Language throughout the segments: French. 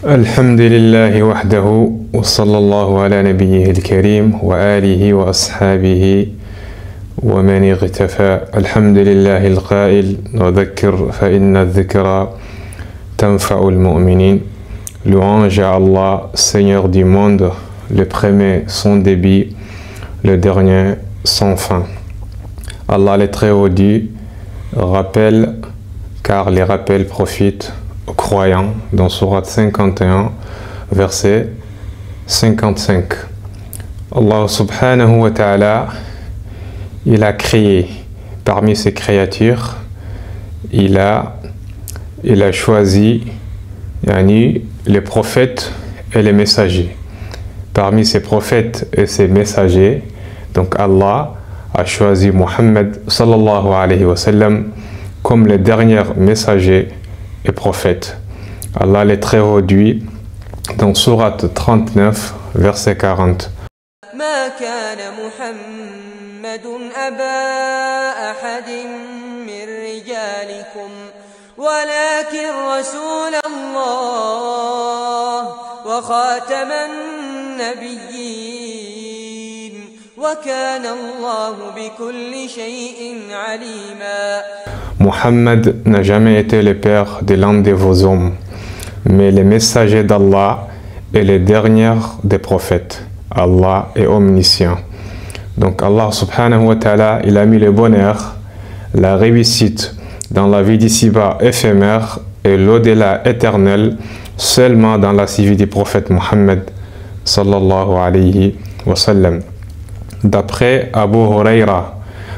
الحمد لله وحده وصلى الله على نبيه الكريم وآله وأصحابه ومن اغتفى. الحمد لله القائل وذكر فإن الذكرى تنفع المؤمنين. Louange à Allah, Seigneur du monde, le premier sans débit, le dernier sans fin. Allah le très haut dit, rappelle, car les rappels profitent aux croyants, dans Sourate 51, verset 55. Allah subhanahu wa ta'ala, il a créé parmi ses créatures, il a choisi les prophètes et les messagers. Parmi ces prophètes et ces messagers, donc Allah a choisi Muhammad sallallahu alayhi wa sallam comme le dernier messager et prophète. Allah les très haut dit dans Sourate 39, verset 40. ما كان محمد أبا أحد من رجالكم ولكن رسول الله وخاتم النبيين وكان الله بكل شيء عليما. Muhammad n'a jamais été le père de l'un de vos hommes, mais le messager d'Allah est le dernier des prophètes. Allah est omniscient. Donc Allah subhanahu wa ta'ala, il a mis le bonheur, la réussite dans la vie d'ici-bas éphémère et l'au-delà éternel seulement dans la vie du prophète Muhammad sallallahu alayhi wa sallam. D'après Abu Huraira,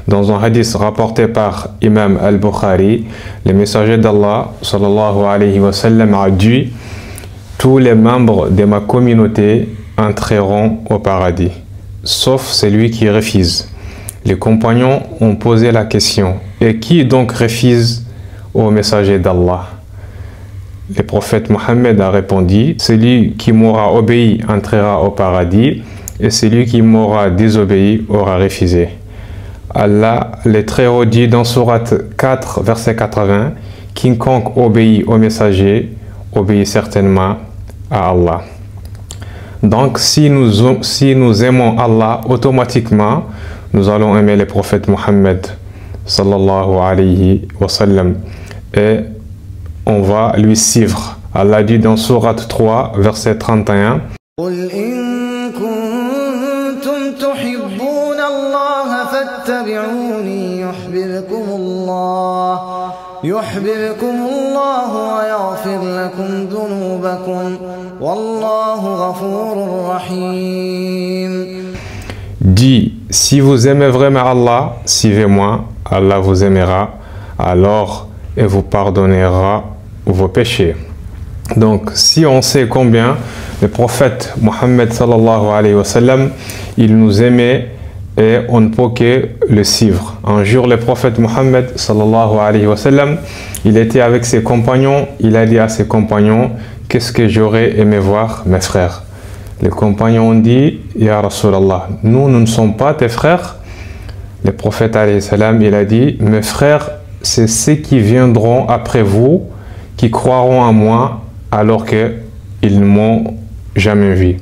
dans un hadith rapporté par Imam al-Bukhari, le messager d'Allah sallallahu alayhi wa sallam a dit: tous les membres de ma communauté entreront au paradis, sauf celui qui refuse. Les compagnons ont posé la question: et qui donc refuse au messager d'Allah? Le prophète Mohammed a répondu: celui qui m'aura obéi entrera au paradis, et celui qui m'aura désobéi aura refusé. Allah le très haut dit dans Sourate 4, verset 80, quiconque obéit au messager obéit certainement à Allah. Donc si nous aimons Allah, automatiquement nous allons aimer le prophète Muhammad sallallahu alayhi wa sallam et on va lui suivre. Allah dit dans Sourate 3, verset 31, يحببكم الله ويغفر لكم ذنوبكم والله غفور رحيم. Dis, si vous aimez vraiment Allah, suivez-moi, Allah vous aimera alors et vous pardonnera vos péchés. Donc si on sait combien le prophète Mohammed sallallahu alayhi wa sallam, il nous aimait et on ne peut que le suivre. Un jour, le prophète Mohammed sallallahu alayhi wa sallam, il était avec ses compagnons, il a dit à ses compagnons: qu'est-ce que j'aurais aimé voir mes frères? Les compagnons ont dit: Ya Rasulallah, nous ne sommes pas tes frères. Le prophète alayhi salam, il a dit: mes frères, c'est ceux qui viendront après vous, qui croiront en moi alors qu'ils ne m'ont jamais vu.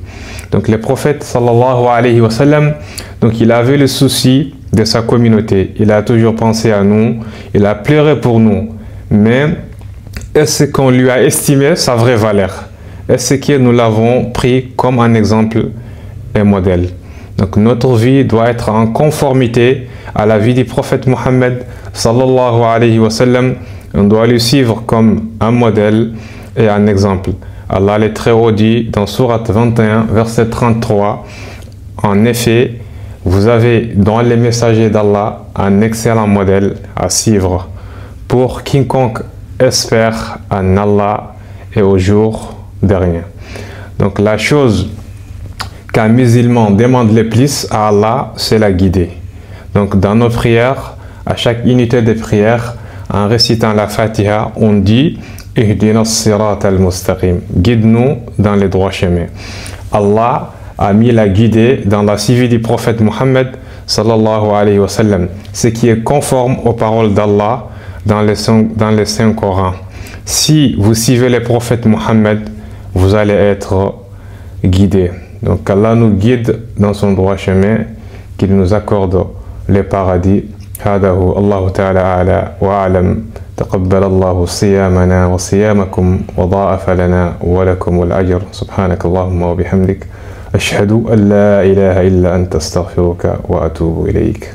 Donc le prophète sallallahu alayhi wa sallam, donc il avait le souci de sa communauté, il a toujours pensé à nous, il a pleuré pour nous, mais est-ce qu'on lui a estimé sa vraie valeur? Est-ce que nous l'avons pris comme un exemple et modèle? Donc notre vie doit être en conformité à la vie du prophète Mohammed sallallahu alayhi wa sallam. On doit le suivre comme un modèle et un exemple. Allah le très haut dit dans Sourate 21, verset 33, en effet, vous avez dans les messagers d'Allah un excellent modèle à suivre pour quiconque espère en Allah et au jour dernier. Donc la chose qu'un musulman demande le plus à Allah, c'est la guider. Donc dans nos prières, à chaque unité de prière, en récitant la Fatiha, on dit: Ihdina as-sirat al-mustaqim, guide-nous dans les droits chemins. Allah a mis la guidée dans la suivi du prophète Muhammad sallallahu alayhi wa sallam, ce qui est conforme aux paroles d'Allah dans le Saint Coran. Si vous suivez le prophète Mohammed, vous allez être guidés. Donc Allah nous guide dans son droit chemin, qu'il nous accorde les paradis. هذا هو الله تعالى أعلى وأعلم. تقبل الله صيامنا وصيامكم وضاعف لنا ولكم الأجر. سبحانك اللهم وبحمدك أشهد أن لا إله إلا أنت أستغفرك وأتوب إليك.